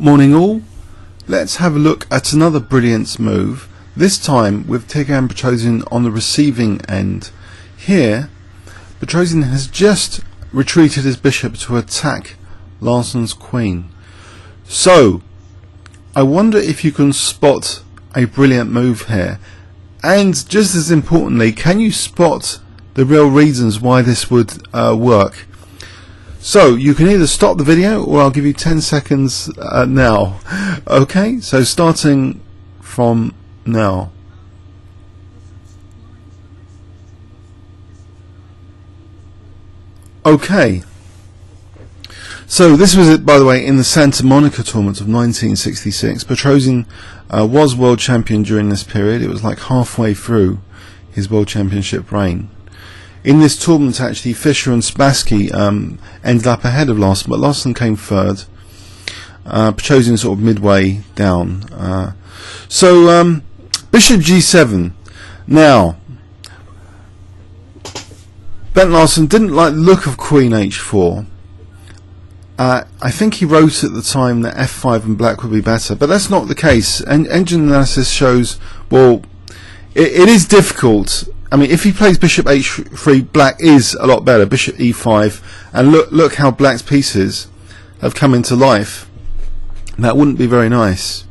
Morning all, let's have a look at another brilliant move, this time with Tigran Petrosian on the receiving end. Here, Petrosian has just retreated his bishop to attack Larsen's queen. So, I wonder if you can spot a brilliant move here, and just as importantly, can you spot the real reasons why this would work? So you can either stop the video or I'll give you 10 seconds now. Okay, so starting from now. Okay, so this was it, by the way, in the Santa Monica tournament of 1966. Petrosian was world champion during this period. It was like halfway through his world championship reign. In this tournament, actually, Fischer and Spassky ended up ahead of Larsen, but Larsen came third. Petrosian sort of midway down. Bishop G7. Now, Bent Larsen didn't like the look of Queen H4. I think he wrote at the time that F5 and black would be better, but that's not the case. And engine analysis shows, well, it is difficult. I mean, if he plays Bishop H3, black is a lot better. Bishop E5, and look how black's pieces have come into life. That wouldn't be very nice,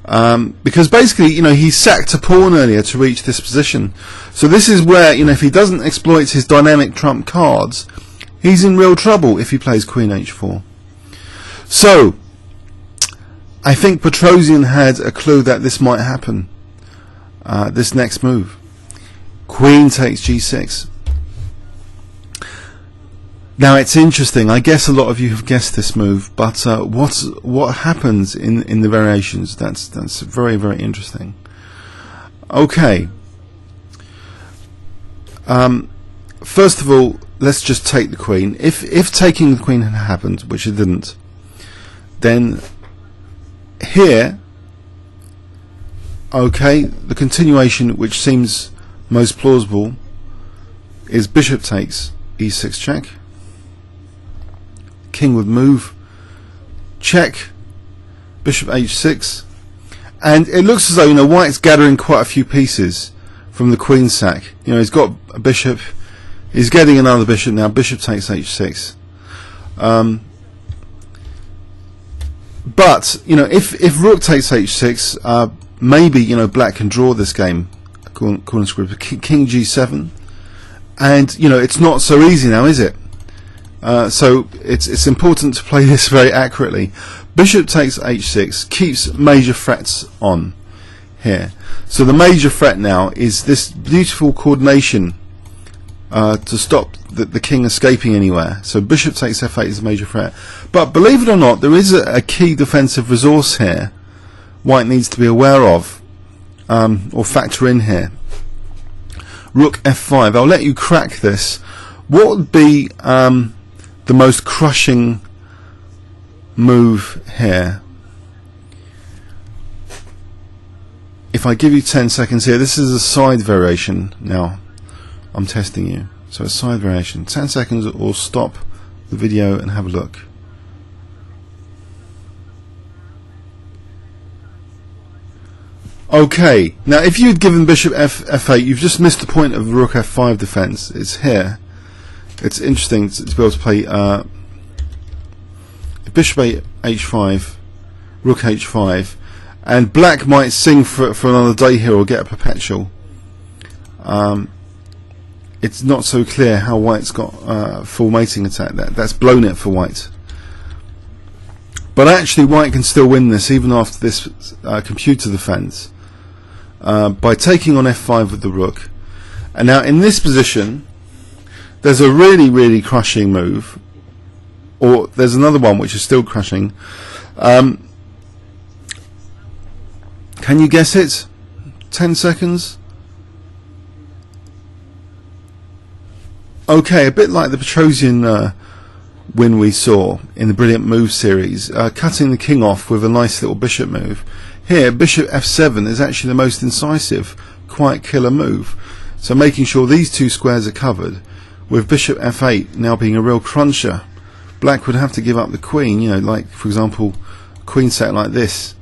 because basically, you know, he sacked a pawn earlier to reach this position. So this is where, you know, if he doesn't exploit his dynamic trump cards, he's in real trouble if he plays Queen H4. So I think Petrosian had a clue that this might happen. This next move. Queen takes G6. Now it's interesting. I guess a lot of you have guessed this move, but what happens in the variations? That's very, very interesting. Okay. First of all, let's just take the queen. If taking the queen had happened, which it didn't, then here, okay, the continuation, which seems most plausible, is bishop takes e6 check, king would move, check, bishop h6, and it looks as though, you know, white's gathering quite a few pieces from the queen sack. You know, he's got a bishop, he's getting another bishop now, bishop takes h6. But, you know, if rook takes h6, maybe, you know, black can draw this game, according to script. King G7, and you know, it's not so easy now, is it? So it's important to play this very accurately. Bishop takes h6 keeps major threats on here. So the major threat now is this beautiful coordination to stop the king escaping anywhere. So bishop takes f8 is a major threat. But believe it or not, there is a key defensive resource here white needs to be aware of, or factor in here. Rook f5. I'll let you crack this. What would be the most crushing move here? If I give you 10 seconds here, this is a side variation now. I'm testing you. So a side variation. 10 seconds or stop the video and have a look. Okay, now if you'd given bishop f8, you've just missed the point of the rook f5 defense. It's here. It's interesting to be able to play bishop h5, rook h5, and black might sing for another day here or get a perpetual. It's not so clear how white's got full mating attack. That's blown it for white. But actually white can still win this even after this computer defense. By taking on f5 with the rook. And now in this position there's a really, really crushing move, or there's another one which is still crushing. Can you guess it? 10 seconds. Okay, a bit like the Petrosian win we saw in the Brilliant Move series, cutting the king off with a nice little bishop move. Here, bishop f7 is actually the most incisive, quite killer move. So making sure these two squares are covered, with bishop f8 now being a real cruncher. Black would have to give up the queen, you know, like, for example, queen set like this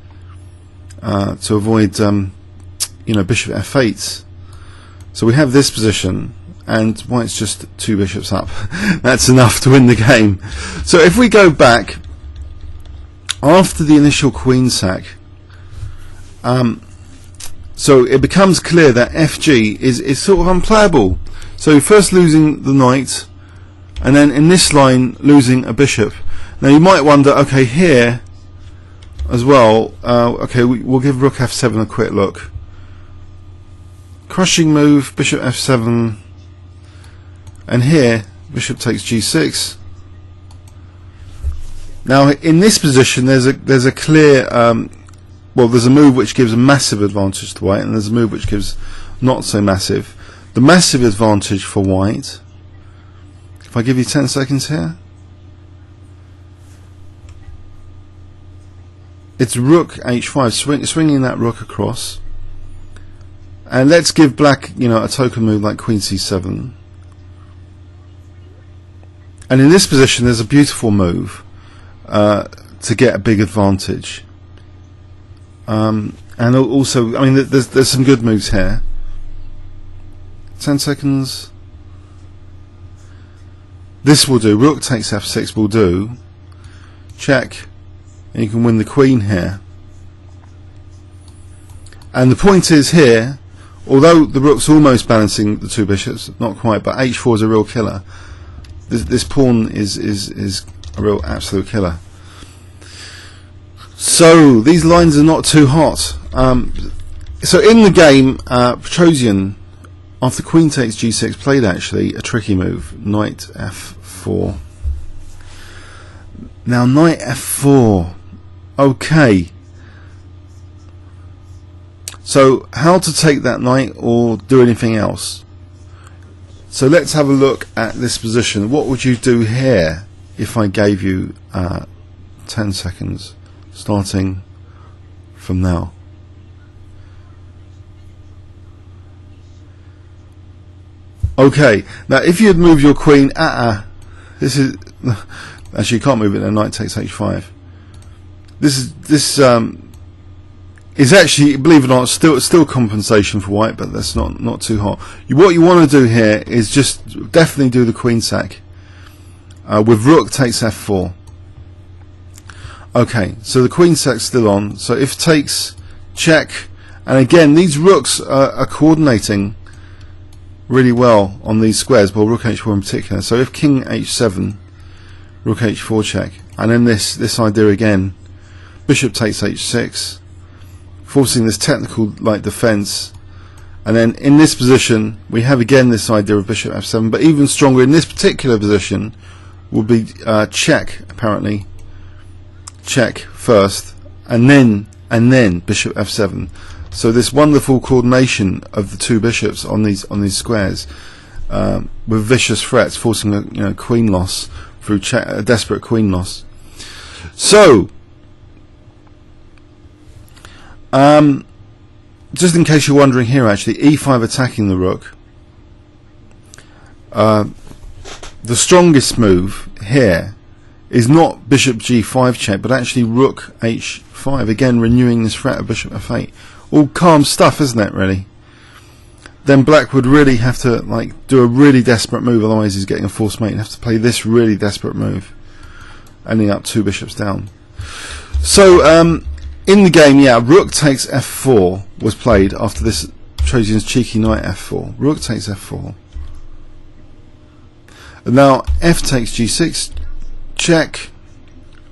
to avoid you know, bishop f8. So we have this position, and white's just 2 bishops up. That's enough to win the game. So if we go back after the initial queen sack, so it becomes clear that fg is sort of unplayable. So first losing the knight, and then in this line losing a bishop. Now you might wonder, okay, here as well, okay, we'll give rook f7 a quick look. Crushing move, bishop f7, and here bishop takes g6. Now in this position there's a clear well, there's a move which gives a massive advantage to white, and there's a move which gives not so massive. The massive advantage for white, if I give you 10 seconds here, it's rook h5, swinging that rook across. And let's give black, you know, a token move like queen c7. And in this position there's a beautiful move to get a big advantage. And also, I mean, there's some good moves here. 10 seconds. This will do. Rook takes f6 will do. Check. And you can win the queen here. And the point is here, although the rook's almost balancing the 2 bishops, not quite, but h4 is a real killer. This pawn is a real absolute killer. So these lines are not too hot. So in the game, Petrosian, after queen takes g6, played actually a tricky move, knight f4. Now knight f4, okay. So how to take that knight or do anything else? So let's have a look at this position. What would you do here if I gave you 10 seconds starting from now? Okay, now if you had moved your queen, this is actually you can't move it. Then knight takes h5. This is actually, believe it or not, still compensation for white, but that's not too hot. What you want to do here is just definitely do the queen sack with rook takes f4. Okay, so the queen sack's still on. So if takes, check, and again these rooks are coordinating really well on these squares, well, rook h4 in particular. So if king h7, rook h4 check, and then this idea again, bishop takes h6, forcing this technical like defense, and then in this position we have again this idea of bishop f7, but even stronger in this particular position will be check, apparently check first, and then bishop f7. So this wonderful coordination of the 2 bishops on these squares with vicious threats, forcing a queen loss through a desperate queen loss. So just in case you're wondering here, actually e5 attacking the rook. The strongest move here is not bishop g5 check, but actually rook h5, again renewing this threat of bishop f8. All calm stuff, isn't it, really? Then black would really have to like do a really desperate move, otherwise he's getting a false mate. He'd have to play this really desperate move, ending up 2 bishops down. So in the game, yeah, rook takes f4 was played after this Petrosian's cheeky knight f4. Rook takes f4. And now f takes g6, check,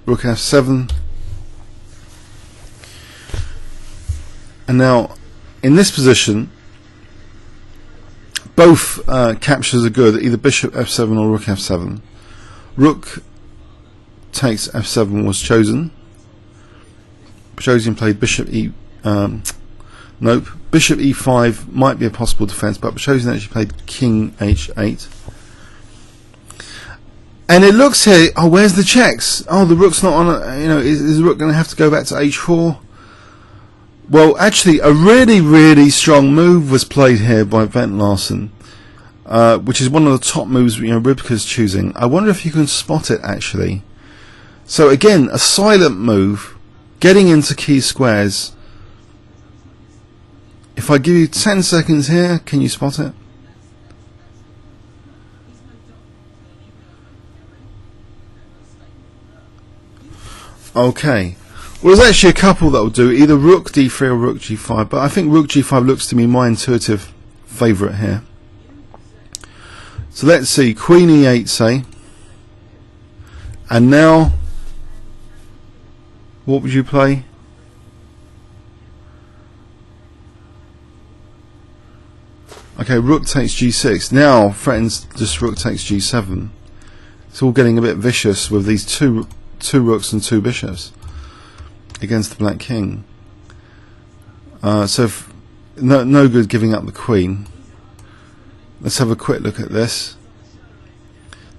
rook f7. And now in this position both captures are good, either bishop f7 or rook f7. Rook takes f7 was chosen. Petrosian played bishop bishop e5 might be a possible defense, but Petrosian actually played king h8. And it looks here, oh, where's the checks? Oh, the rook's not on is the rook going to have to go back to h4? Well, actually, a really strong move was played here by Larsen, which is one of the top moves Rybka's choosing. I wonder if you can spot it, actually. So again, a silent move getting into key squares. If I give you 10 seconds here, can you spot it? Okay. Well, there's actually a couple that will do, either Rook D3 or Rook G5, but I think Rook G5 looks to me my intuitive favourite here. So let's see, Queen E8 say, and now, what would you play? Okay, Rook takes G6. Now threatens just Rook takes G7. It's all getting a bit vicious with these two rooks and two bishops against the black king. So if, no good giving up the queen. Let's have a quick look at this.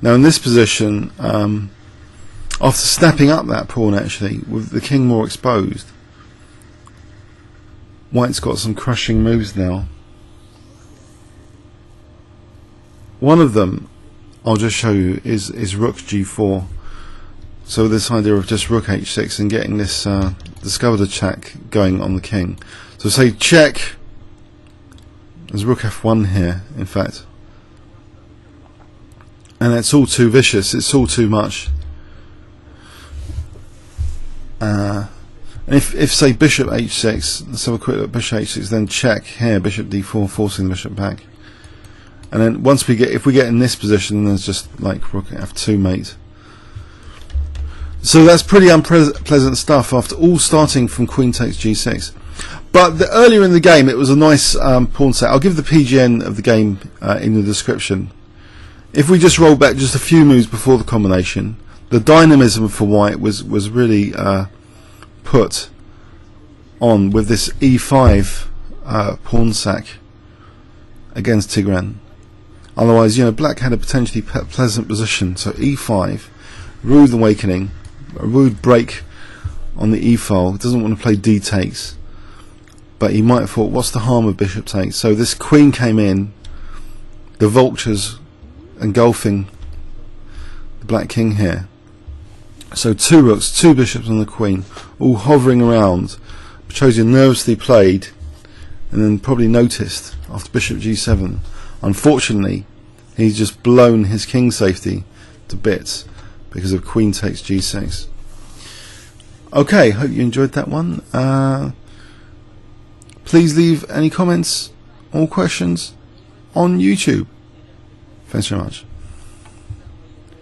Now in this position, after snapping up that pawn actually, with the king more exposed, white's got some crushing moves now. One of them I'll just show you is Rook G4. So this idea of just Rook H6 and getting this discovered attack going on the king. So say check. There's Rook F1 here, in fact, and it's all too vicious. It's all too much. And if say Bishop H6, let's have a quick look. Bishop H6, then check here. Bishop D4, forcing the bishop back. And then once if we get in this position, then there's just like Rook F2 mate. So that's pretty unpleasant stuff after all starting from Queen takes G6. But earlier in the game it was a nice pawn set. I'll give the PGN of the game in the description. If we just roll back just a few moves before the combination, the dynamism for white was really put on with this E5 pawn sack against Tigran. Otherwise, you know, black had a potentially pleasant position. So E5, rude awakening, a rude break on the E file. Doesn't want to play D takes, but he might have thought, what's the harm of bishop takes? So this queen came in, the vultures engulfing the black king here. So two rooks, two bishops and the queen, all hovering around. Petrosian nervously played, and then probably noticed after bishop G7. Unfortunately, he's just blown his king safety to bits because of Queen takes G6. Okay, hope you enjoyed that one. Please leave any comments or questions on YouTube. Thanks very much.